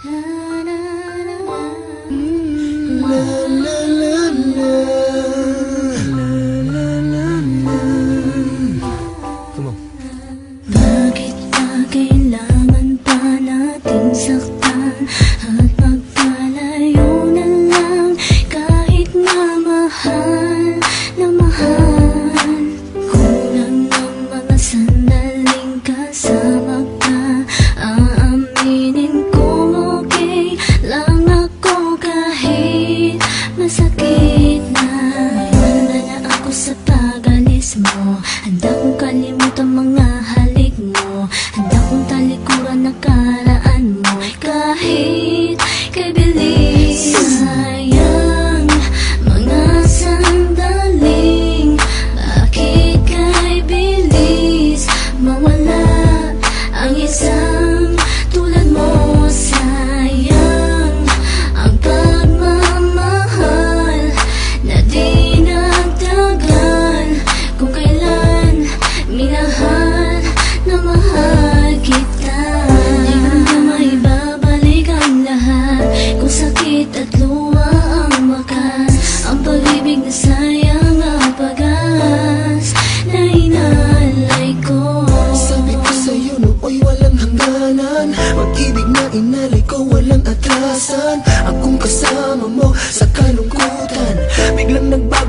Bakit ba kailangan pa natin saktan at magkalayo na lang kahit na mahal na mahal? Kulang ng mga sandaling kasama ka, aaminin kong okay lang ako kahit masakit na. Wala na ako sa pag-alis mo, handa kong kalimutan mga halik mo, handa kong talikuran nakaraan mo kahit kay bilis. Sayang mga sandaling, bakit kay bilis mawala ang isang tulad mo? Sayang ang pagmamahal na di nagtagal kung kailan minahal na mahal kita. Di ko na maibabalik ang lahat kung sakit at luha ang wakas, ang pag-ibig na sayang ang pag-as na inalay ko. Sabi ko sa'yo nooy walang hangganan, pag-ibig na inalay ko walang atrasan. Akong kasama mo sa kalungkutan, biglang nagbago